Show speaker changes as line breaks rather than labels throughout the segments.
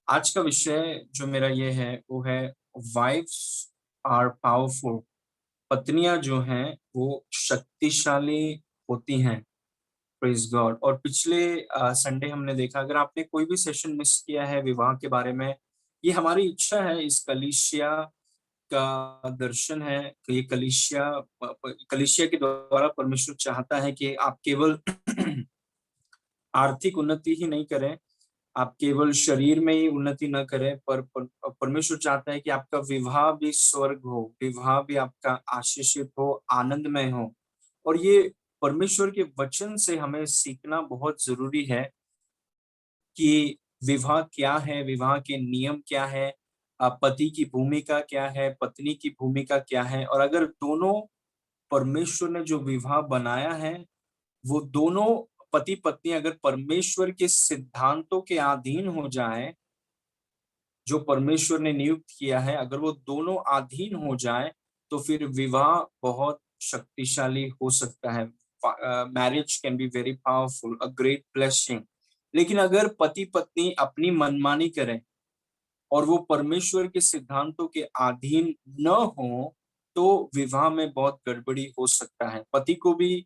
आज का विषय जो मेरा ये है वो है वाइफ्स आर पावरफुल। पत्नियां जो हैं वो शक्तिशाली होती हैं। Praise God. और पिछले संडे हमने देखा, अगर आपने कोई भी सेशन मिस किया है विवाह के बारे में, ये हमारी इच्छा है, इस कलीसिया का दर्शन है कि ये कलीसिया के द्वारा परमेश्वर चाहता है कि आप केवल आर्थिक उन्नति ही नहीं करें, आप केवल शरीर में ही उन्नति न करें, पर परमेश्वर चाहता है कि आपका विवाह भी स्वर्ग हो, विवाह भी आपका आशीषित हो, आनंदमय हो। और ये परमेश्वर के वचन से हमें सीखना बहुत जरूरी है कि विवाह क्या है, विवाह के नियम क्या है, पति की भूमिका क्या है, पत्नी की भूमिका क्या है। और अगर दोनों, परमेश्वर ने जो विवाह बनाया है, वो दोनों पति पत्नी अगर परमेश्वर के सिद्धांतों के अधीन हो जाए, जो परमेश्वर ने नियुक्त किया है, अगर वो दोनों अधीन हो जाए, तो फिर विवाह बहुत शक्तिशाली हो सकता है। Marriage can be very powerful, a great blessing. लेकिन अगर पति पत्नी अपनी मनमानी करें और वो परमेश्वर के सिद्धांतों के अधीन न हो, तो विवाह में बहुत गड़बड़ी हो सकता है। पति को भी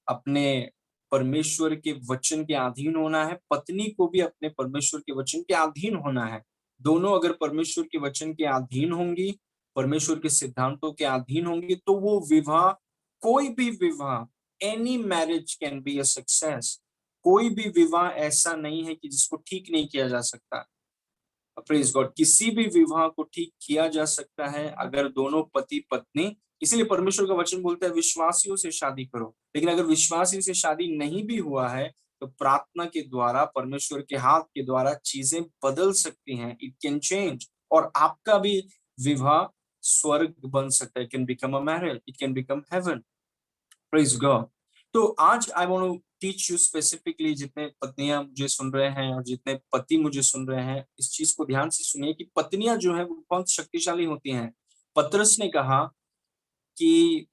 अपने परमेश्वर के वचन के अधीन होना है, पत्नी को भी अपने परमेश्वर के वचन के अधीन होना है। दोनों अगर परमेश्वर के वचन के अधीन होंगी, परमेश्वर के सिद्धांतों के अधीन होंगी, तो वो विवाह, कोई भी विवाह, any marriage can be a success. कोई भी विवाह ऐसा नहीं है कि जिसको ठीक नहीं किया जा सकता। Praise God. किसी भी विवाह को ठीक किया जा सकता है अगर दोनों पति पत्नी, इसीलिए परमेश्वर का वचन बोलता है विश्वासियों से शादी करो। लेकिन अगर विश्वासी से शादी नहीं भी हुआ है, तो प्रार्थना के द्वारा, परमेश्वर के हाथ के द्वारा चीजें बदल सकती हैं। इट कैन चेंज, और आपका भी विवाह स्वर्ग बन सकता है। It can become a marriage, it can become heaven. Praise God. तो आज I want to teach you specifically, जितने पत्नियां मुझे सुन रहे हैं और जितने पति मुझे सुन रहे हैं, इस चीज को ध्यान से सुनिए कि पत्नियां जो है वो बहुत शक्तिशाली होती हैं। पतरस ने कहा कि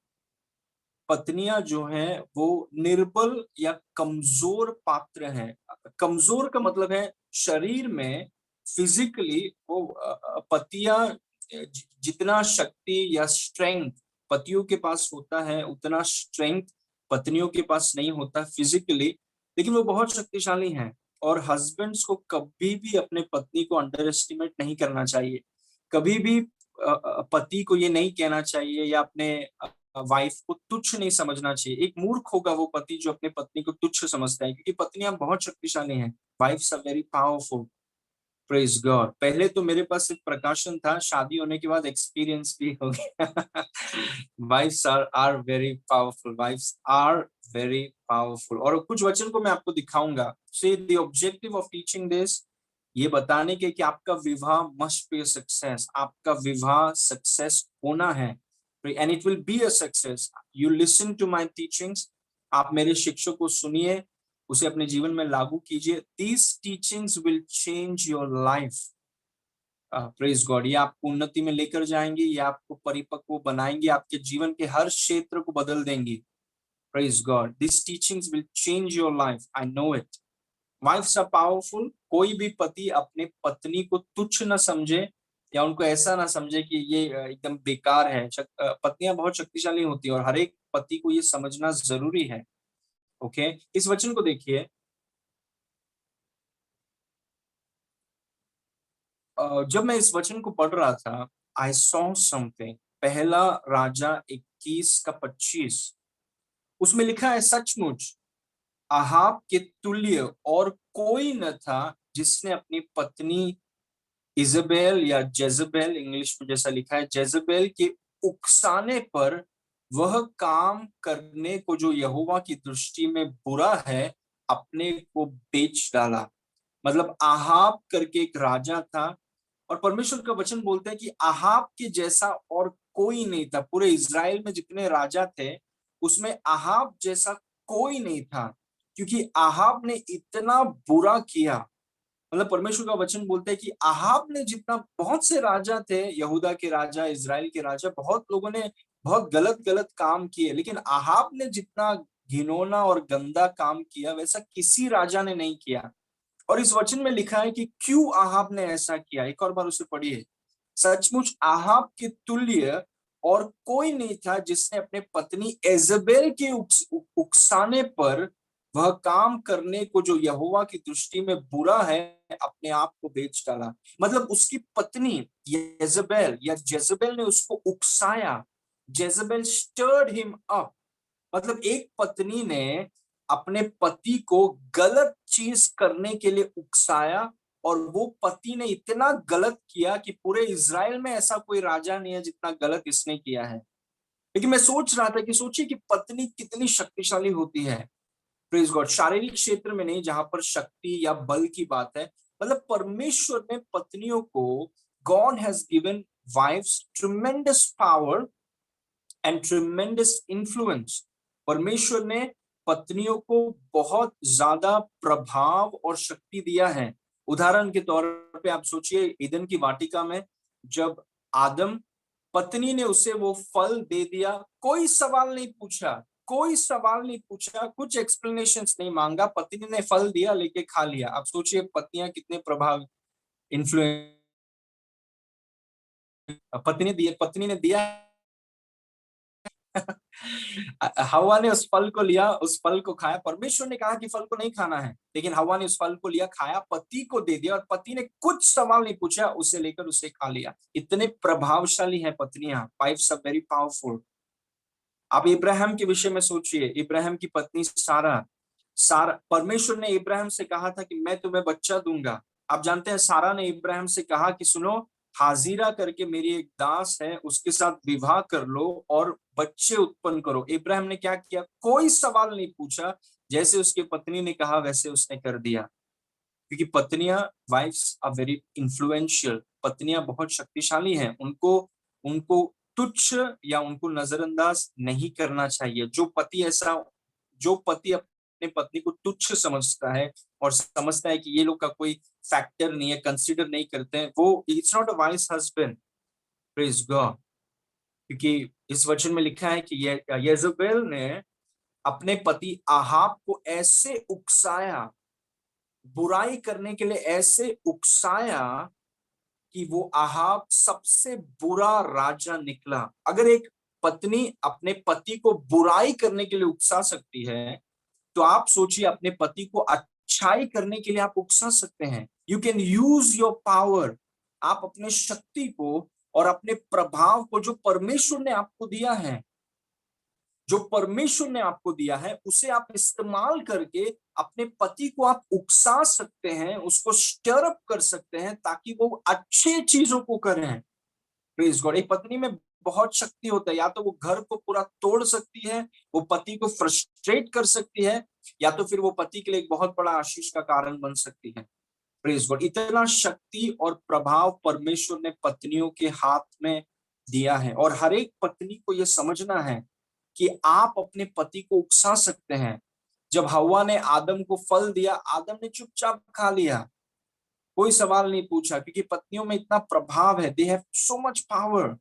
पत्नियां जो हैं वो निर्बल या कमजोर पात्र हैं। कमजोर का मतलब है शरीर में, फिजिकली वो पतियां जितना शक्ति या स्ट्रेंथ पतियों के पास होता है, उतना स्ट्रेंथ पत्नियों के पास नहीं होता फिजिकली, लेकिन वो बहुत शक्तिशाली हैं। और हस्बैंड्स को कभी भी अपने पत्नी को अंडर एस्टिमेट नहीं करना चाहिए। कभी भी पति को ये नहीं कहना चाहिए या अपने वाइफ को तुच्छ नहीं समझना चाहिए। एक मूर्ख होगा वो पति जो अपने पत्नी को तुच्छ समझता है, क्योंकि पत्नियां बहुत शक्तिशाली हैं। Wives are very powerful. Praise God. पहले तो मेरे पास सिर्फ प्रकाशन था, शादी होने के बाद एक्सपीरियंस भी हो गया। Wives are very powerful, wives are very powerful. और कुछ वचन को मैं आपको दिखाऊंगा। See the objective of teaching this, ये बताने के कि आपका विवाह मस्ट बी अ सक्सेस, आपका विवाह सक्सेस होना है। And it will be a success. You listen to my teachings, आप मेरे शिक्षक को सुनिए, उसे अपने जीवन में लागू कीजिए। These teachings will change your life. Praise God. ये आपको उन्नति में लेकर जाएंगे, ये आपको परिपक्व बनाएंगे, आपके जीवन के हर क्षेत्र को बदल देंगी। Praise God. This teachings will change your life, I know it. Wives are powerful. कोई भी पति अपने पत्नी को तुच्छ न समझे या उनको ऐसा ना समझे कि ये एकदम बेकार है। पत्नियां बहुत शक्तिशाली होती है और हर एक पति को ये समझना जरूरी है। ओके, इस वचन को देखिए। जब मैं इस वचन को पढ़ रहा था, आई सॉ समथिंग। पहला राजा 21 का 25, उसमें लिखा है, सचमुच अहाब के तुल्य और कोई न था जिसने अपनी पत्नी इजबेल या जेजबेल, इंग्लिश में जैसा लिखा है जेजबेल, के उकसाने पर वह काम करने को जो यहोवा की दृष्टि में बुरा है, अपने को बेच डाला। मतलब आहाब करके एक राजा था, और परमेश्वर का वचन बोलता है कि आहाब के जैसा और कोई नहीं था। पूरे इज़राइल में जितने राजा थे, उसमें आहाब जैसा कोई नहीं था, क्योंकि आहाब ने इतना बुरा किया। मतलब परमेश्वर का वचन बोलता है कि आहाब ने जितना, बहुत से राजा थे, यहूदा के राजा, इज़राइल के राजा, बहुत लोगों ने बहुत गलत गलत काम किए, लेकिन आहाब ने जितना घिनौना और गंदा काम किया, वैसा किसी राजा ने नहीं किया। और इस वचन में लिखा है कि क्यों आहाब ने ऐसा किया। एक और बार उसे पढ़िए। सचमुच आहाब के तुल्य और कोई नहीं था जिसने अपने पत्नी एजेबेल के उकसाने पर वह काम करने को जो यहोवा की दृष्टि में बुरा है अपने आप को बेच डाला। मतलब उसकी पत्नी येजेबेल या जेजेबेल ने उसको उकसाया। Jezebel stirred him up. मतलब एक पत्नी ने अपने पति को गलत चीज करने के लिए उकसाया, और वो पति ने इतना गलत किया कि पूरे इज़राइल में ऐसा कोई राजा नहीं है जितना गलत इसने किया है। लेकिन मैं सोच रहा था कि सोचिए कि पत्नी कितनी शक्तिशाली होती है। Praise God. शारीरिक क्षेत्र में नहीं, जहां पर शक्ति या बल की बात है, मतलब परमेश्वर ने पत्नियों को, God has given wives tremendous power and tremendous influence. परमेश्वर ने पत्नियों को बहुत ज्यादा प्रभाव और शक्ति दिया है। उदाहरण के तौर पे आप सोचिए, ईदन की वाटिका में जब आदम, पत्नी ने उसे वो फल दे दिया, कोई सवाल नहीं पूछा, कोई सवाल नहीं पूछा, कुछ एक्सप्लेनेशंस नहीं मांगा, पत्नी ने फल दिया, लेके खा लिया। आप सोचिए पत्नियां कितने प्रभाव, इन्फ्लुएंस पत्नी ने दिया। हवा ने उस फल को लिया, उस फल को खाया। परमेश्वर ने कहा कि फल को नहीं खाना है, लेकिन हवा ने उस फल को लिया, खाया, पति को दे दिया, और पति ने कुछ सवाल नहीं पूछा, उसे लेकर उसे खा लिया। इतने प्रभावशाली हैं पत्नियां। Wives are very powerful. आप इब्राहिम के विषय में सोचिए, इब्राहिम की पत्नी सारा। सारा, परमेश्वर ने इब्राहिम से कहा था कि मैं तुम्हें बच्चा दूंगा। आप जानते हैं सारा ने इब्राहिम से कहा कि सुनो, हाजिरा करके मेरी एक दास है, उसके साथ विवाह कर लो और बच्चे उत्पन्न करो। इब्राहिम ने क्या किया? कोई सवाल नहीं पूछा, जैसे उसकी पत्नी ने कहा वैसे उसने कर दिया। क्योंकि पत्नियां, वाइफ्स आर वेरी इन्फ्लुएंशियल। पत्नियां बहुत शक्तिशाली हैं। उनको उनको तुच्छ या उनको नजरअंदाज नहीं करना चाहिए। जो पति अपने पत्नी को तुच्छ समझता है और समझता है कि ये लोग का कोई फैक्टर नहीं है, कंसीडर नहीं करते हैं, वो it's not a wise husband. Praise God. क्योंकि इस वचन में लिखा है कि येजबेल ने अपने पति आहाब को ऐसे उकसाया, बुराई करने के लिए ऐसे उकसाया कि वो आहाब सबसे बुरा राजा निकला। अगर एक पत्नी अपने पति को बुराई करने के लिए उकसा सकती है, तो आप सोचिए अपने पति को अच्छाई करने के लिए आप उकसा सकते हैं। You can use your power. आप अपने शक्ति को और अपने प्रभाव को, जो परमेश्वर ने आपको दिया है, जो परमेश्वर ने आपको दिया है, उसे आप इस्तेमाल करके अपने पति को आप उकसा सकते हैं, उसको स्टर अप कर सकते हैं, ताकि वो अच्छे चीजों को करें। Praise God. एक पत्नी में बहुत शक्ति होता है। या तो वो घर को पूरा तोड़ सकती है, वो पति को फ्रस्ट्रेट कर सकती है, या तो फिर वो पति के लिए एक बहुत बड़ा आशीष का कारण बन सकती है। Praise God. इतना शक्ति और प्रभाव परमेश्वर ने पत्नियों के हाथ में दिया है, और हर एक पत्नी को यह समझना है कि आप अपने पति को उकसा सकते हैं। जब हवा ने आदम को फल दिया, आदम ने चुपचाप खा लिया, कोई सवाल नहीं पूछा, क्योंकि पत्नियों में इतना प्रभाव है। They have so much power.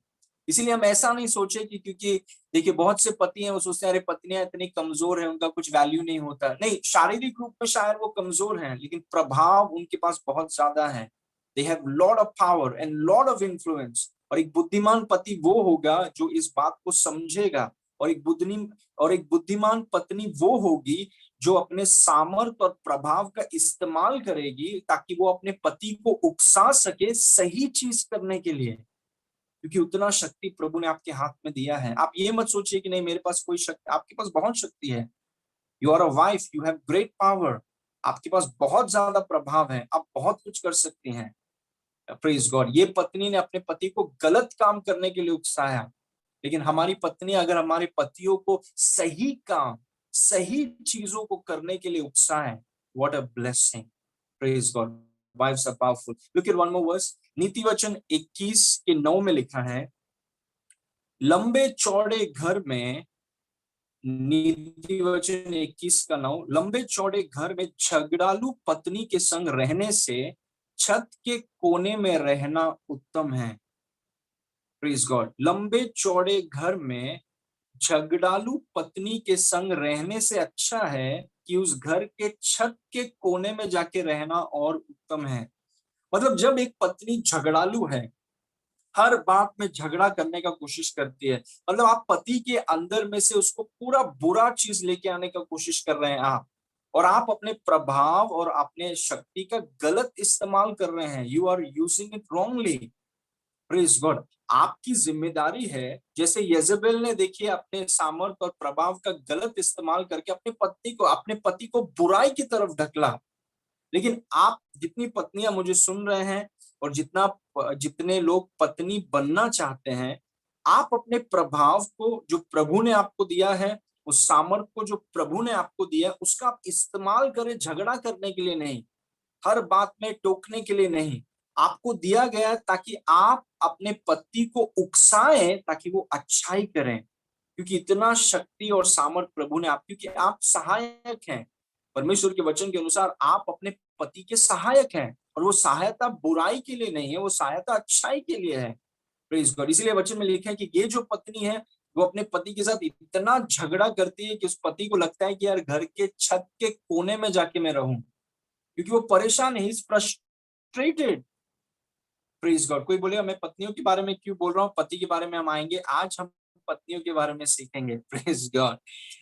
इसीलिए हम ऐसा नहीं सोचे कि, क्योंकि देखिए बहुत से पति हैं वो सोचते हैं अरे पत्नियां इतनी कमजोर है, उनका कुछ वैल्यू नहीं होता। नहीं, शारीरिक रूप में शायद वो कमजोर हैं, लेकिन प्रभाव उनके पास बहुत ज्यादा है। They have lot of power and lot of influence. और एक बुद्धिमान पति वो होगा जो इस बात को समझेगा, और एक बुद्धिमान पत्नी वो होगी जो अपने सामर्थ्य और प्रभाव का इस्तेमाल करेगी, ताकि वो अपने पति को उकसा सके सही चीज करने के लिए। क्योंकि उतना शक्ति प्रभु ने आपके हाथ में दिया है। आप ये मत सोचिए कि नहीं मेरे पास कोई शक्ति, आपके पास बहुत शक्ति है। You are a wife, you have great power. आपके पास बहुत ज्यादा प्रभाव है, आप बहुत कुछ कर सकती हैं। Praise God. ये पत्नी ने अपने पति को गलत काम करने के लिए उकसाया, लेकिन हमारी पत्नी अगर हमारे पतियों को सही काम, सही चीजों को करने के लिए उकसाए, what a blessing. Praise God. Wifes are powerful. Look at one more verse. नीति वचन 21 के 9 में लिखा है, लंबे चौड़े घर में, नीति वचन 21 का 9, लंबे चौड़े घर में झगड़ालू पत्नी के संग रहने से छत के कोने में रहना उत्तम है। Praise God. लंबे चौड़े घर में झगड़ालू पत्नी के संग रहने से अच्छा है कि उस घर के छत के कोने में जाके रहना और उत्तम है। मतलब जब एक पत्नी झगड़ालू है, हर बात में झगड़ा करने का कोशिश करती है, मतलब आप पति के अंदर में से उसको पूरा बुरा चीज लेके आने का कोशिश कर रहे हैं आप, और आप अपने प्रभाव और अपने शक्ति का गलत इस्तेमाल कर रहे हैं, you are using it wrongly. Praise God. आपकी जिम्मेदारी है, जैसे यजेबेल ने देखिए अपने सामर्थ और प्रभाव का गलत इस्तेमाल करके अपने पति को बुराई की तरफ ढकला। लेकिन आप जितनी पत्नियां मुझे सुन रहे हैं और जितने लोग पत्नी बनना चाहते हैं, आप अपने प्रभाव को जो प्रभु ने आपको दिया है, उस सामर्थ को जो प्रभु ने आपको दिया है, उसका आप इस्तेमाल करें झगड़ा करने के लिए नहीं, हर बात में टोकने के लिए नहीं। आपको दिया गया ताकि आप अपने पति को उकसाएं ताकि वो अच्छाई करें, क्योंकि इतना शक्ति और सामर्थ प्रभु ने आप, क्योंकि आप सहायक हैं। परमेश्वर के वचन के अनुसार आप अपने पति के सहायक हैं, और वो सहायता बुराई के लिए नहीं है, वो सहायता अच्छाई के लिए है। Praise God. इसीलिए वचन में लिखा है कि ये जो पत्नी है वो अपने पति के साथ इतना झगड़ा करती है कि उस पति को लगता है कि यार घर के छत के कोने में जाके मैं रहूं, क्योंकि वो परेशान है, इज फ्रस्ट्रेटेड। Praise God. कोई बोलेगा मैं पत्नियों के बारे में क्यों बोल रहा हूँ, पति के बारे में हम आएंगे, आज हम पत्नियों के बारे में सीखेंगे। Praise God.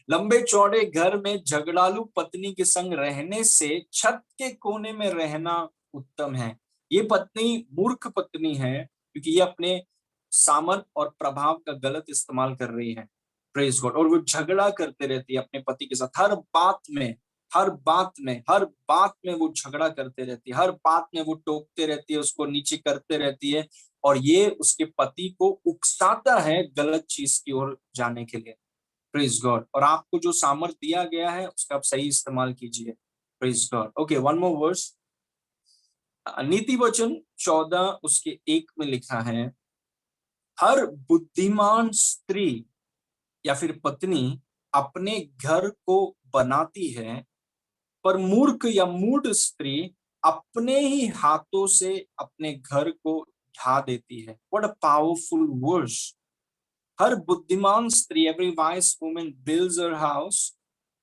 लंबे चौड़े घर में झगड़ालू पत्नी के संग रहने से छत के कोने में रहना उत्तम है। ये पत्नी मूर्ख पत्नी है, क्योंकि ये अपने सामर्थ और प्रभाव का गलत इस्तेमाल कर रही है। Praise God. और वो झगड़ा करते रहती है अपने पति के साथ, हर बात में वो झगड़ा करते रहती है, हर बात में वो टोकते रहती है, उसको नीचे करते रहती है, और ये उसके पति को उकसाता है गलत चीज की ओर जाने के लिए। Praise God. और आपको जो सामर्थ दिया गया है उसका आप सही इस्तेमाल कीजिए। Praise God. Okay, one more verse. नीति वचन 14 उसके 1 में लिखा है, हर बुद्धिमान स्त्री या फिर पत्नी अपने घर को बनाती है, पर मूर्ख या मूढ़ स्त्री अपने ही हाथों से अपने घर को ढा देती है। What a powerful verse. हर बुद्धिमान स्त्री, every wise woman builds her house,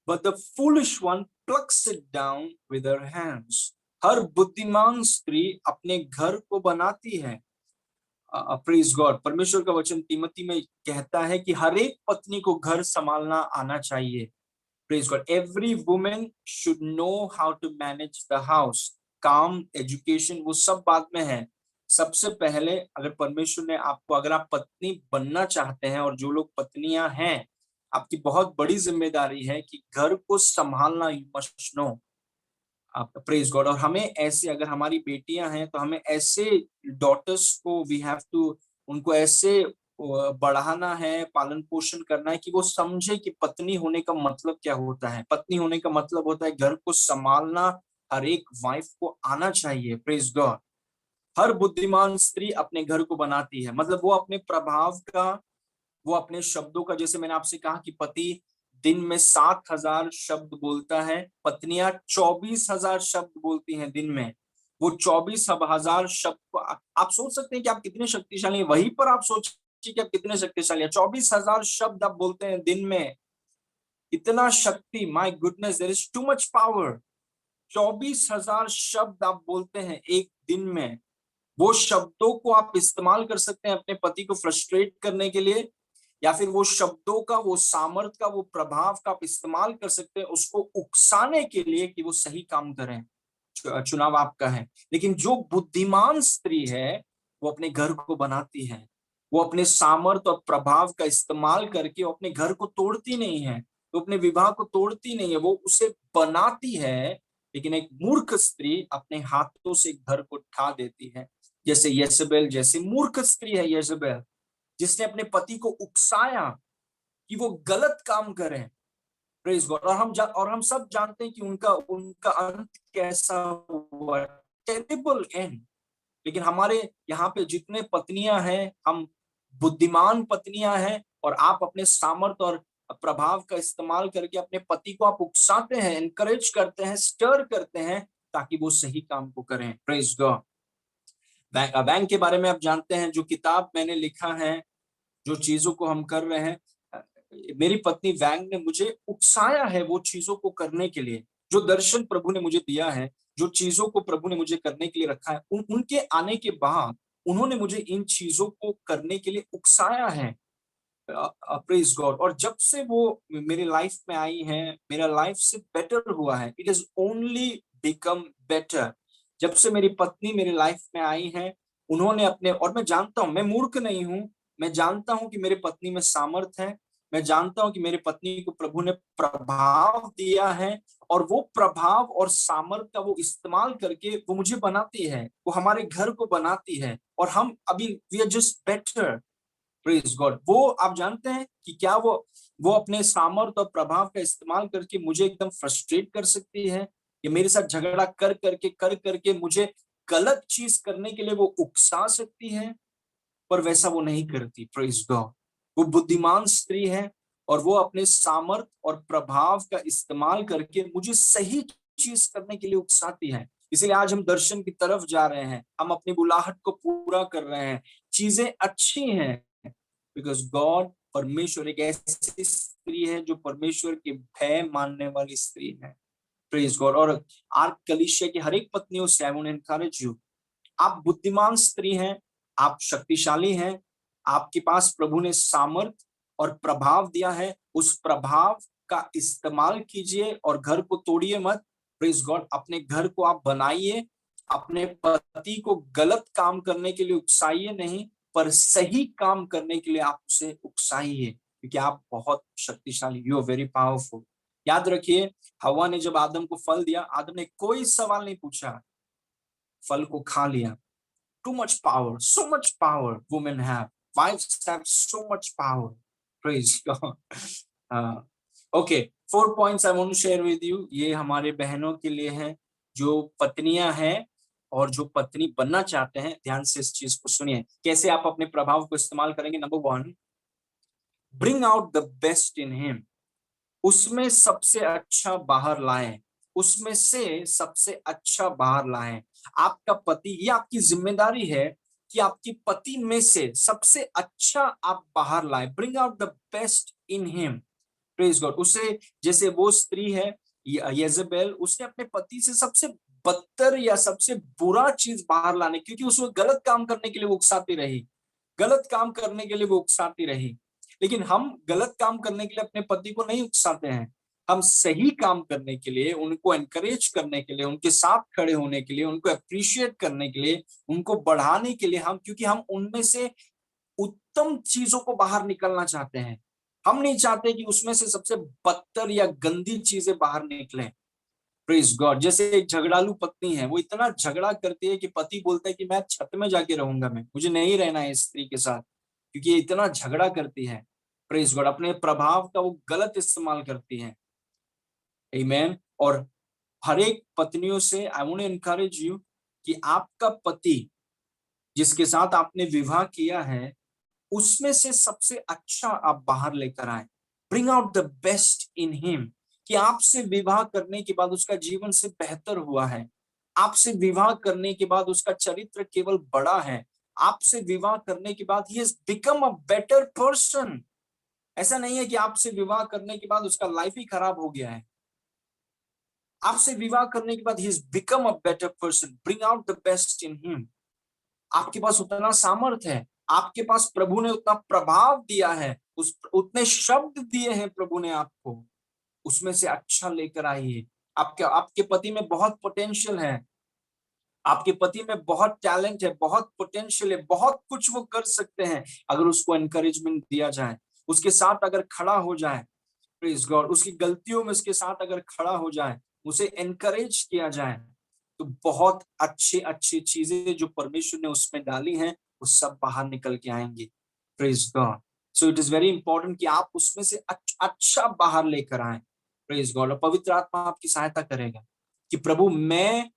but the foolish one plucks it down with her hands. हर बुद्धिमान स्त्री अपने घर को बनाती है। Praise God. परमेश्वर का वचन तिमोथी में कहता है कि हर एक पत्नी को घर संभालना आना चाहिए। Praise God. Every woman should know how to manage the house. काम, एजुकेशन, वो सब बाद में है। सबसे पहले अगर परमेश्वर ने आपको, अगर आप पत्नी बनना चाहते हैं, और जो लोग पत्नियां हैं, आपकी बहुत बड़ी जिम्मेदारी है कि घर को संभालना। You must know. आप प्रेज गॉड। और हमें ऐसे, अगर हमारी बेटियां हैं तो हमें ऐसे डॉटर्स को वी हैव टू, उनको ऐसे बढ़ाना है, पालन पोषण करना है कि वो समझे कि पत्नी होने का मतलब क्या होता है। पत्नी होने का मतलब होता है घर को संभालना। हर एक वाइफ को आना चाहिए। Praise God. हर बुद्धिमान स्त्री अपने घर को बनाती है, मतलब वो अपने प्रभाव का, वो अपने शब्दों का, जैसे मैंने आपसे कहा कि पति दिन में 7,000 शब्द बोलता है, पत्नियां 24,000 शब्द बोलती हैं दिन में। वो 24,000 शब्द को आप सोच सकते हैं कि आप कितने शक्तिशाली हैं। वहीं पर आप सोचिए कि आप कितने शक्तिशाली हैं। 24,000 शब्द आप बोलते हैं दिन में, इतना शक्ति, my goodness, there is too much power. 24,000 शब्द आप बोलते हैं एक दिन में। वो शब्दों को आप इस्तेमाल कर सकते हैं अपने पति को फ्रस्ट्रेट करने के लिए, या फिर वो शब्दों का, वो सामर्थ का, वो प्रभाव का आप इस्तेमाल कर सकते हैं उसको उकसाने के लिए कि वो सही काम करें। चुनाव आपका है। लेकिन जो बुद्धिमान स्त्री है वो अपने घर को बनाती है। वो अपने सामर्थ और प्रभाव का इस्तेमाल करके वो अपने घर को तोड़ती नहीं है, वो अपने विवाह को तोड़ती नहीं है, वो उसे बनाती है। लेकिन एक मूर्ख स्त्री अपने हाथों से घर को ढा देती है, जैसे यजेबेल जैसी मूर्ख स्त्री है यजेबेल, जिसने अपने पति को उकसाया कि वो गलत काम करें। Praise God. और हम सब जानते हैं कि उनका उनका अंत कैसा हुआ, टेरिबल एंड। लेकिन हमारे यहाँ पे जितने पत्नियां हैं, हम बुद्धिमान पत्नियां हैं, और आप अपने सामर्थ और प्रभाव का इस्तेमाल करके अपने पति को आप उकसाते हैं, एनकरेज करते हैं, स्टर करते हैं, ताकि वो सही काम को करें। Praise God. बैंक के बारे में आप जानते हैं, जो किताब मैंने लिखा है, जो चीजों को हम कर रहे हैं, मेरी पत्नी वैंग ने मुझे उकसाया है वो चीजों को करने के लिए, जो दर्शन प्रभु ने मुझे दिया है, जो चीजों को प्रभु ने मुझे करने के लिए रखा है, उनके आने के बाद उन्होंने मुझे इन चीजों को करने के लिए उकसाया है। Praise God. और जब से वो मेरे लाइफ में आई है, मेरा लाइफ से बेटर हुआ है। It is only become better. जब से मेरी पत्नी मेरे लाइफ में आई है, उन्होंने अपने, और मैं जानता हूं, मैं मूर्ख नहीं हूं, मैं जानता हूं कि मेरे पत्नी में सामर्थ है, मैं जानता हूं कि मेरी पत्नी को प्रभु ने प्रभाव दिया है, और वो प्रभाव और सामर्थ का वो इस्तेमाल करके वो मुझे बनाती है, वो हमारे घर को बनाती है, और हम अभी we are just better. Praise God. वो आप जानते हैं कि क्या वो अपने सामर्थ्य और प्रभाव का इस्तेमाल करके मुझे एकदम फ्रस्ट्रेट कर सकती है, या मेरे साथ झगड़ा कर करके मुझे गलत चीज करने के लिए वो उकसा सकती है, पर वैसा वो नहीं करती। Praise God. वो बुद्धिमान स्त्री है, और वो अपने सामर्थ्य और प्रभाव का इस्तेमाल करके मुझे सही चीज करने के लिए उकसाती है। इसलिए आज हम दर्शन की तरफ जा रहे हैं, हम अपनी बुलाहट को पूरा कर रहे हैं, चीजें अच्छी हैं, बिकॉज गॉड, परमेश्वर एक ऐसी स्त्री है जो परमेश्वर के भय मानने वाली स्त्री है। Praise God. और आज कलीसिया की हर एक पत्नियों से I want to encourage you, आप बुद्धिमान स्त्री हैं, आप शक्तिशाली हैं, आपके पास प्रभु ने सामर्थ और प्रभाव दिया है, उस प्रभाव का इस्तेमाल कीजिए और घर को तोड़िए मत। Praise God. अपने घर को आप बनाइए, अपने पति को गलत काम करने के लिए उकसाइए नहीं, पर सही काम करने के लिए आप उसे उकसाइए, क्योंकि आप बहुत शक्तिशाली, यू आर वेरी पावरफुल। याद रखिए, हवा ने जब आदम को फल दिया, आदम ने कोई सवाल नहीं पूछा, फल को खा लिया। Too much power, so much power women have. Wives have so much power. Praise God. Okay, 4 points I want to share with you. ये हमारे बहनों के लिए हैं जो पत्नियां हैं और जो पत्नी बनना चाहते हैं। ध्यान से इस चीज को सुनिए, कैसे आप अपने प्रभाव को इस्तेमाल करेंगे। Number 1, bring out the best in him. उसमें सबसे अच्छा बाहर लाएं, उसमें से सबसे अच्छा बाहर लाएं। आपका पति, ये आपकी जिम्मेदारी है कि आपकी पति में से सबसे अच्छा आप बाहर लाएं। Bring out the best in him. Praise God. उसे, जैसे वो स्त्री है येजेबेल, उसने अपने पति से सबसे बदतर या सबसे बुरा चीज बाहर लाने, क्योंकि उसको गलत काम करने के लिए वो उकसाती रही, गलत काम करने के लिए वो उकसाती रही। लेकिन हम गलत काम करने के लिए अपने पति को नहीं उकसाते हैं, हम सही काम करने के लिए, उनको एनकरेज करने के लिए, उनके साथ खड़े होने के लिए, उनको अप्रिशिएट करने के लिए, उनको बढ़ाने के लिए, हम, क्योंकि हम उनमें से उत्तम चीजों को बाहर निकलना चाहते हैं। हम नहीं चाहते कि उसमें से सबसे बदतर या गंदी चीजें बाहर निकलें। Praise God. जैसे एक झगड़ालू पत्नी है, वो इतना झगड़ा करती है कि पति बोलता है कि मैं छत में जाके रहूंगा, मैं, मुझे नहीं रहना है इस स्त्री के साथ, क्योंकि ये इतना झगड़ा करती है। Praise God. अपने प्रभाव का वो गलत इस्तेमाल करती है। आमीन। और हर एक पत्नियों से I want to encourage you कि आपका पति जिसके साथ आपने विवाह किया है, उसमें से सबसे अच्छा आप बाहर लेकर आए। Bring out the best in him. कि आपसे विवाह करने के बाद उसका जीवन से बेहतर हुआ है, आपसे विवाह करने के बाद उसका चरित्र केवल बड़ा है, आपसे विवाह करने के बाद he has become a better person. ऐसा नहीं है कि आपसे विवाह करने के बाद उसका लाइफ ही खराब हो गया है। आपसे विवाह करने के बाद he has become a better person. Bring out the best in him. आपके पास उतना सामर्थ्य है, आपके पास प्रभु ने उतना प्रभाव दिया है, उतने शब्द दिए हैं प्रभु ने आपको, उसमें से अच्छा लेकर आइए। आपके आपके पति में बहुत पोटेंशियल है, आपके पति में बहुत टैलेंट है, बहुत पोटेंशियल है, बहुत कुछ वो कर सकते हैं, अगर उसको एनकरेजमेंट दिया जाए, उसके साथ अगर खड़ा हो जाए। Praise God. उसकी गलतियों में उसके साथ अगर खड़ा हो जाए, उसे एनकरेज किया जाए, तो बहुत अच्छी अच्छी चीजें जो परमेश्वर ने उसमें डाली हैं, वो सब बाहर निकल के आएंगी। Praise God. So it is very important कि आप उसमें से अच्छा बाहर लेकर आए। Praise God. और पवित्र आत्मा आपकी सहायता करेगा कि प्रभु, मैं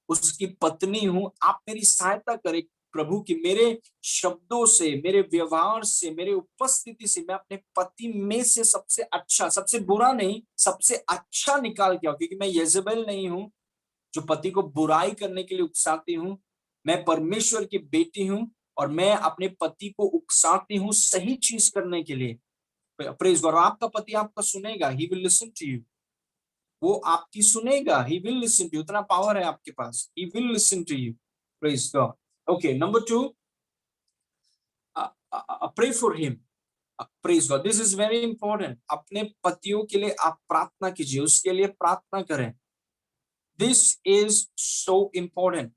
उसकी पत्नी हूं, आप मेरी सहायता करें प्रभु, कि मेरे शब्दों से, मेरे व्यवहार से, मेरे उपस्थिति से मैं अपने पति में से सबसे अच्छा, सबसे बुरा नहीं, सबसे अच्छा निकाल के आऊं। क्योंकि मैं येजेबेल नहीं हूं जो पति को बुराई करने के लिए उकसाती हूँ, मैं परमेश्वर की बेटी हूं और मैं अपने पति को उकसाती हूँ सही चीज करने के लिए। Praise God. आपका पति आपका सुनेगा, he will listen to you, वो आपकी सुनेगा, he will listen to you. उतना पावर है आपके पास, he will listen to you. Praise God. Okay, number 2, pray for him. Praise God, this is very important. अपने पतियों के लिए आप प्रार्थना कीजिए, उसके लिए प्रार्थना करें। This is so important.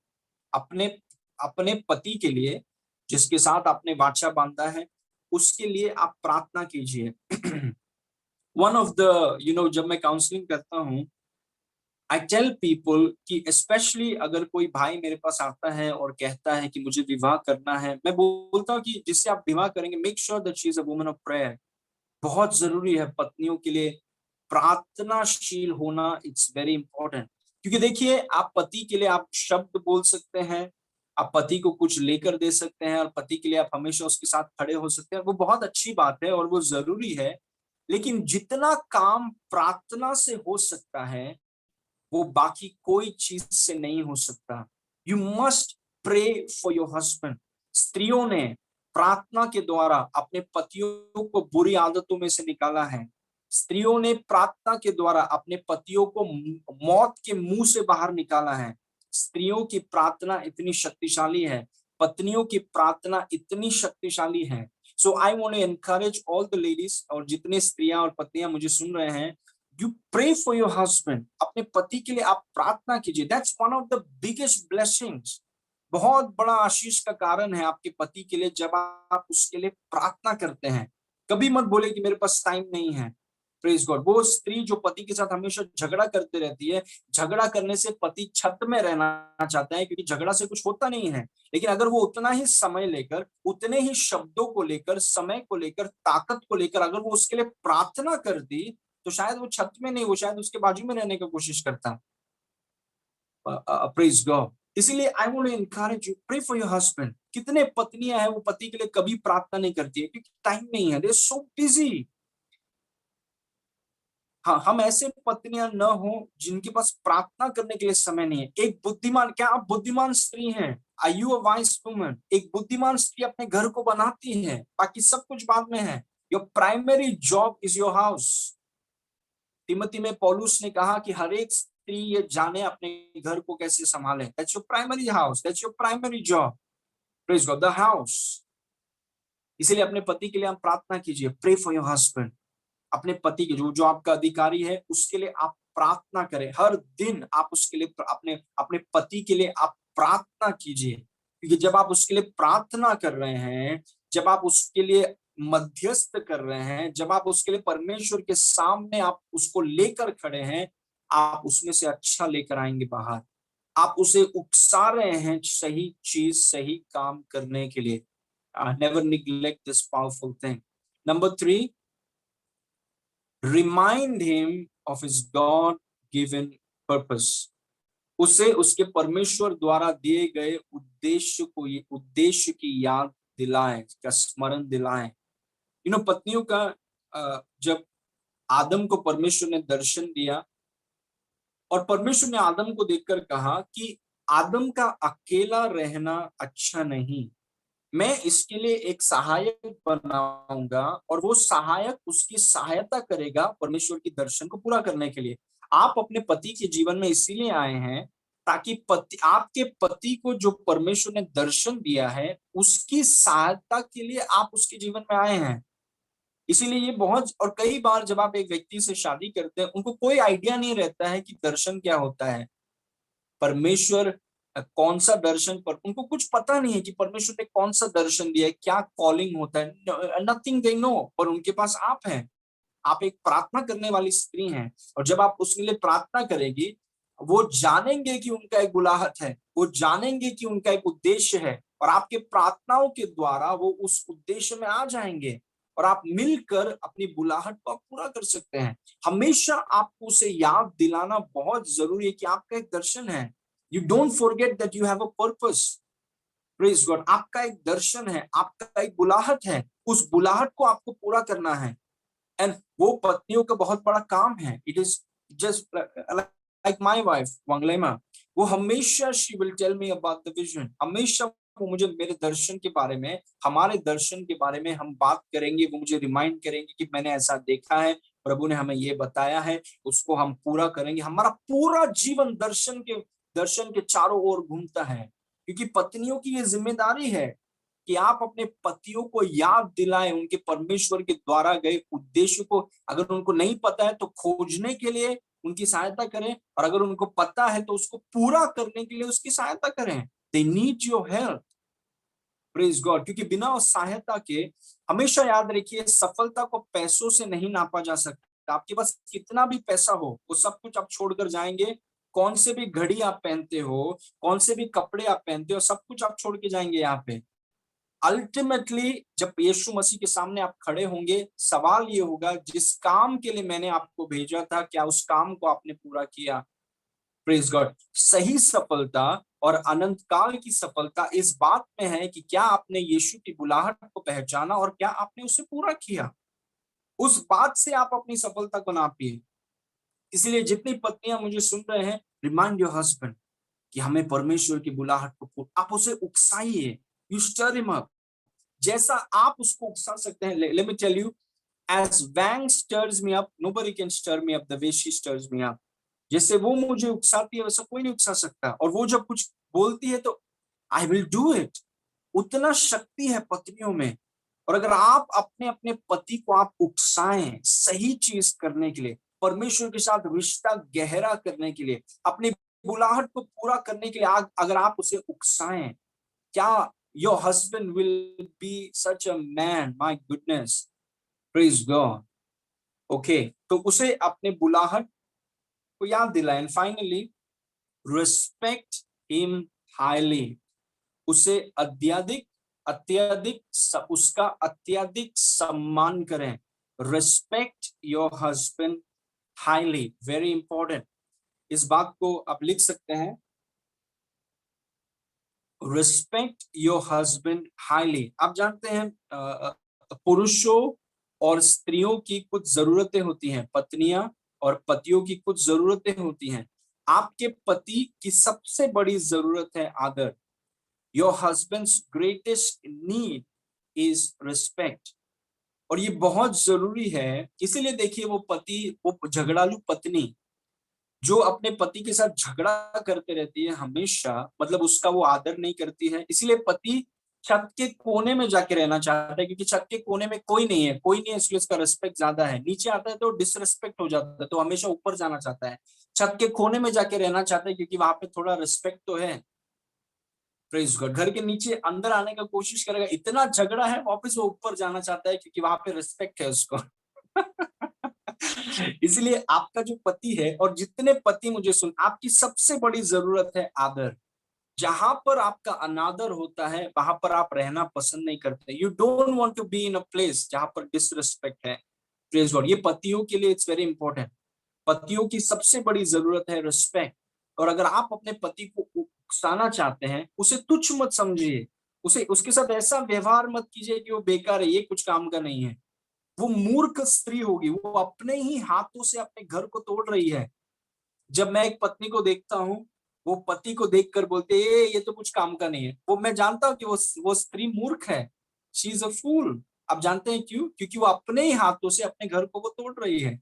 अपने अपने पति के लिए, जिसके साथ आपने वाचा बांधा है, उसके लिए आप प्रार्थना कीजिए। वन ऑफ द जब मैं काउंसलिंग करता हूं, आई टेल पीपल कि स्पेशली अगर कोई भाई मेरे पास आता है और कहता है कि मुझे विवाह करना है, मैं बोलता हूँ कि जिससे आप विवाह करेंगे, make sure that she is a woman of prayer. बहुत जरूरी है पत्नियों के लिए प्रार्थनाशील होना, इट्स वेरी इंपॉर्टेंट। क्योंकि देखिए, आप पति के लिए आप शब्द बोल सकते हैं, आप पति को कुछ लेकर दे सकते हैं, और पति के लिए आप हमेशा उसके साथ खड़े हो सकते हैं, वो बहुत अच्छी बात है और वो जरूरी है। लेकिन जितना काम प्रार्थना से हो सकता है, वो बाकी कोई चीज से नहीं हो सकता। You must pray for your husband. स्त्रियों ने प्रार्थना के द्वारा अपने पतियों को बुरी आदतों में से निकाला है। स्त्रियों ने प्रार्थना के द्वारा अपने पतियों को मौत के मुंह से बाहर निकाला है। स्त्रियों की प्रार्थना इतनी शक्तिशाली है, पत्नियों की प्रार्थना इतनी शक्तिशाली है। So I want to encourage all the ladies, और जितने स्त्रियां और पत्नियां मुझे सुन रहे हैं, you pray for your husband. अपने पति के लिए आप प्रार्थना कीजिए। That's one of the biggest blessings. बहुत बड़ा आशीष का कारण है आपके पति के लिए जब आप उसके लिए प्रार्थना करते हैं। कभी मत बोले कि मेरे पास टाइम नहीं है। Praise God. वो स्त्री जो पति के साथ हमेशा झगड़ा करते रहती है, झगड़ा करने से पति छत में रहना चाहता है, क्योंकि झगड़ा से कुछ होता नहीं है। लेकिन अगर वो उतना ही समय लेकर, उतने ही शब्दों को लेकर, समय को लेकर, ताकत को लेकर अगर वो उसके लिए प्रार्थना कर दी, तो शायद वो छत में नहीं, वो शायद उसके बाजू में रहने की कोशिश करता। Praise God. इसीलिए I want to encourage you, pray for your husband. कितने पत्नियां हैं वो पति के लिए कभी प्रार्थना नहीं करती है, क्योंकि टाइम नहीं है, दे आर सो बिजी। हाँ, हम ऐसे पत्नियां न हो जिनके पास प्रार्थना करने के लिए समय नहीं है। एक बुद्धिमान, क्या आप बुद्धिमान स्त्री हैं? Are you a wise woman? एक बुद्धिमान स्त्री अपने घर को बनाती है, बाकी सब कुछ बाद में है। Your primary job is your house. Timothy में पौलुस ने कहा कि हर एक स्त्री ये जाने अपने घर को कैसे संभाले। That's your primary house, that's your primary job. Praise God, the house. इसीलिए अपने पति के लिए आप प्रार्थना कीजिए, प्रे फॉर योर हस्बैंड। अपने पति के जो जो आपका अधिकारी है, उसके लिए आप प्रार्थना करें। हर दिन आप उसके लिए, अपने अपने पति के लिए आप प्रार्थना कीजिए। क्योंकि जब आप उसके लिए प्रार्थना कर रहे हैं, जब आप उसके लिए मध्यस्थ कर रहे हैं, जब आप उसके लिए परमेश्वर के सामने आप उसको लेकर खड़े हैं, आप उसमें से अच्छा लेकर आएंगे बाहर। आप उसे उकसा रहे हैं सही चीज, सही काम करने के लिए। Never neglect this powerful thing. Number 3, remind him of his God given purpose. उसे उसके परमेश्वर द्वारा दिए गए उद्देश्य की याद दिलाएं, का स्मरण दिलाएं। पत्नियों का, जब आदम को परमेश्वर ने दर्शन दिया, और परमेश्वर ने आदम को देखकर कहा कि आदम का अकेला रहना अच्छा नहीं, मैं इसके लिए एक सहायक बनाऊंगा, और वो सहायक उसकी सहायता करेगा परमेश्वर की दर्शन को पूरा करने के लिए। आप अपने पति के जीवन में इसीलिए आए हैं ताकि आपके पति को जो परमेश्वर ने दर्शन दिया है, उसकी सहायता के लिए आप उसके जीवन में आए हैं। इसीलिए ये बहुत, और कई बार जब आप एक व्यक्ति से शादी करते हैं, उनको कोई आइडिया नहीं रहता है कि दर्शन क्या होता है, परमेश्वर कौन सा दर्शन, पर उनको कुछ पता नहीं है कि परमेश्वर ने कौन सा दर्शन दिया है, क्या कॉलिंग होता है, नथिंग दे नो। पर उनके पास आप हैं, आप एक प्रार्थना करने वाली स्त्री हैं, और जब आप उसके लिए प्रार्थना करेगी, वो जानेंगे कि उनका एक बुलाहट है, वो जानेंगे कि उनका एक उद्देश्य है, और आपके प्रार्थनाओं के द्वारा वो उस उद्देश्य में आ जाएंगे, और आप मिलकर अपनी बुलाहट को पूरा कर सकते हैं। हमेशा आपको उसे याद दिलाना बहुत जरूरी है कि आपका एक दर्शन है। You don't forget that you have a purpose. Praise God. आपका एक दर्शन है, आपका एक बुलाहट है, उस बुलाहट को आपको पूरा करना है। एंड वो पत्नियों का बहुत बड़ा काम है। It is just like my wife Wanglema, वो हमेशा she will tell me about the vision. हमेशा वो मुझे मेरे दर्शन के बारे में, हमारे दर्शन के बारे में हम बात करेंगे, वो मुझे रिमाइंड करेंगे कि मैंने ऐसा देखा है, प्रभु ने हमें ये बताया है, उसको हम पूरा करेंगे। हमारा पूरा जीवन दर्शन के चारों ओर घूमता है, क्योंकि पत्नियों की ये जिम्मेदारी है कि आप अपने पतियों को याद दिलाएं उनके परमेश्वर के द्वारा गए उद्देश्य को। अगर उनको नहीं पता है तो खोजने के लिए उनकी सहायता करें, और अगर उनको पता है तो उसको पूरा करने के लिए उसकी सहायता करें। They need your help, praise God. क्योंकि बिना उस सहायता के, हमेशा याद रखिए, सफलता को पैसों से नहीं नापा जा सकता। आपके पास कितना भी पैसा हो, वो सब कुछ आप छोड़कर जाएंगे। कौन से भी घड़ी आप पहनते हो, कौन से भी कपड़े आप पहनते हो, सब कुछ आप छोड़ के जाएंगे यहाँ पे। अल्टीमेटली जब यीशु मसीह के सामने आप खड़े होंगे, सवाल ये होगा, जिस काम के लिए मैंने आपको भेजा था, क्या उस काम को आपने पूरा किया? Praise God. सही सफलता और अनंत काल की सफलता इस बात में है कि क्या आपने यीशु की बुलाहट को पहचाना और क्या आपने उसे पूरा किया। उस बात से आप अपनी सफलता को नापिए। इसलिए जितनी पत्नियां मुझे सुन रहे हैं, रिमाइंड योर हस्बैंड कि हमें परमेश्वर की बुलाहट को, आप उसे उकसाइए, यू स्टर हिम अप। जैसा आप उसको उकसा सकते हैं, let me tell you, as Wang stirs me up, nobody can stir me up the way she stirs me up. जैसे वो मुझे उकसाती है, वैसा कोई नहीं उकसा सकता। और वो जब कुछ बोलती है तो आई विल डू इट। उतना शक्ति है पत्नियों में। और अगर आप अपने अपने पति को आप उकसाएं सही चीज करने के लिए, परमेश्वर के साथ रिश्ता गहरा करने के लिए, अपनी बुलाहट को पूरा करने के लिए, अगर आप उसे उकसाएं, क्या your husband will be such a man, my goodness, praise God. Okay, तो उसे अपने बुलाहट को याद दिलाएं। Finally, respect him highly. उसे उसका अत्यधिक सम्मान करें। Respect your husband highly, very important. इस बात को आप लिख सकते हैं, रिस्पेक्ट योर हस्बैंड हाईली। आप जानते हैं पुरुषों और स्त्रियों की कुछ जरूरतें होती हैं, पत्नियां और पतियों की कुछ जरूरतें होती हैं। आपके पति की सबसे बड़ी जरूरत है आदर। Your husband's greatest need is respect. और ये बहुत जरूरी है। इसीलिए देखिए, वो झगड़ालू पत्नी जो अपने पति के साथ झगड़ा करते रहती है हमेशा, मतलब उसका वो आदर नहीं करती है। इसीलिए पति छत के कोने में जाके रहना चाहता है, क्योंकि छत के कोने में कोई नहीं है, इसलिए उसका रिस्पेक्ट ज्यादा है। नीचे आता है तो डिसरिस्पेक्ट हो जाता है, तो हमेशा ऊपर जाना चाहता है। छत के कोने में जाके रहना चाहता है, क्योंकि वहां पे थोड़ा रिस्पेक्ट तो है। Praise God. घर के नीचे अंदर आने का कोशिश करेगा, इतना झगड़ा है, वापस वो ऊपर जाना चाहता है, क्योंकि वहां पे रिस्पेक्ट है उसको। इसलिए आपका जो पति है, और जितने पति मुझे सुन, आपकी सबसे बड़ी जरूरत है आदर। जहां पर आपका अनादर होता है, वहां पर आप रहना पसंद नहीं करते। You don't want to be in a place जहां पर डिसरिस्पेक्ट है। Praise God. ये पतियों के लिए इट्स वेरी इंपॉर्टेंट। पतियों की सबसे बड़ी जरूरत है रिस्पेक्ट। और अगर आप अपने पति को उकसाना चाहते हैं, उसे तुच्छ मत समझिए। उसके साथ ऐसा व्यवहार मत कीजिए कि वो बेकार है, ये कुछ काम का नहीं है। वो मूर्ख स्त्री होगी, वो अपने ही हाथों से अपने घर को तोड़ रही है। जब मैं एक पत्नी को देखता हूँ, वो पति को देखकर बोलते ये तो कुछ काम का नहीं है, वो मैं जानता हूँ कि वो स्त्री मूर्ख है। शी इज अ फूल। आप जानते हैं क्यों? क्योंकि वो अपने ही हाथों से अपने घर को वो तोड़ रही है।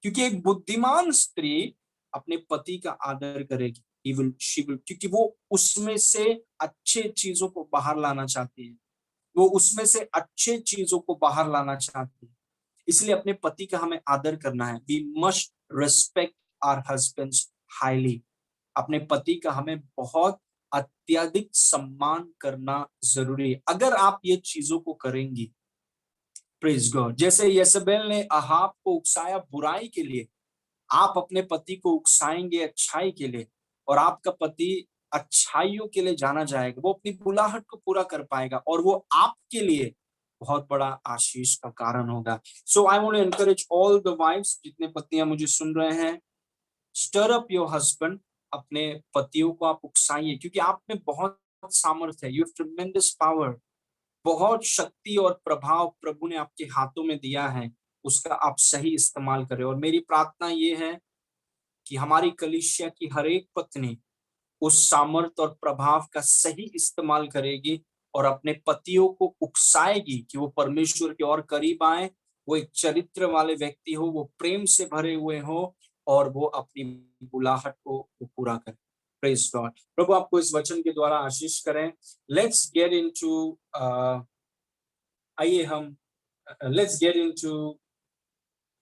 क्योंकि एक बुद्धिमान स्त्री अपने पति का आदर करेगी। क्योंकि वो उसमें से अच्छे चीजों को बाहर लाना चाहती है। वो उसमें से अच्छे चीजों को बाहर लाना चाहती है। इसलिए अपने पति का हमें आदर करना है। We must respect our husbands highly. अपने पति का हमें बहुत अत्यधिक सम्मान करना जरूरी है। अगर आप ये चीजों को करेंगी, प्रेज गॉड। जैसे यसेबेल ने अहाब को उकसाया बुराई के लिए, आप अपने पति को उकसाएंगे अच्छाई के लिए, और आपका पति अच्छाइयों के लिए जाना जाएगा। वो अपनी बुलाहट को पूरा कर पाएगा, और वो आपके लिए बहुत बड़ा आशीष का कारण होगा। So I want to encourage all the wives, जितने पतियां मुझे सुन रहे हैं, स्टर अप योर हस्बैंड। अपने पतियों को आप उकसाइए, क्योंकि आप में बहुत सामर्थ्य है। You have ट्रेमेंडस power. बहुत शक्ति और प्रभाव प्रभु ने आपके हाथों में दिया है, उसका आप सही इस्तेमाल करें। और मेरी प्रार्थना ये है कि हमारी कलीसिया की हर एक पत्नी उस सामर्थ और प्रभाव का सही इस्तेमाल करेगी और अपने पतियों को उकसाएगी कि वो परमेश्वर के और करीब आए, वो एक चरित्र वाले व्यक्ति हो, वो प्रेम से भरे हुए हो और वो अपनी बुलाहट को वो पूरा करें। Praise God. प्रभु आपको इस वचन के द्वारा आशीष करें। लेट्स गेट इनटू आइए हम लेट्स गेट इनटू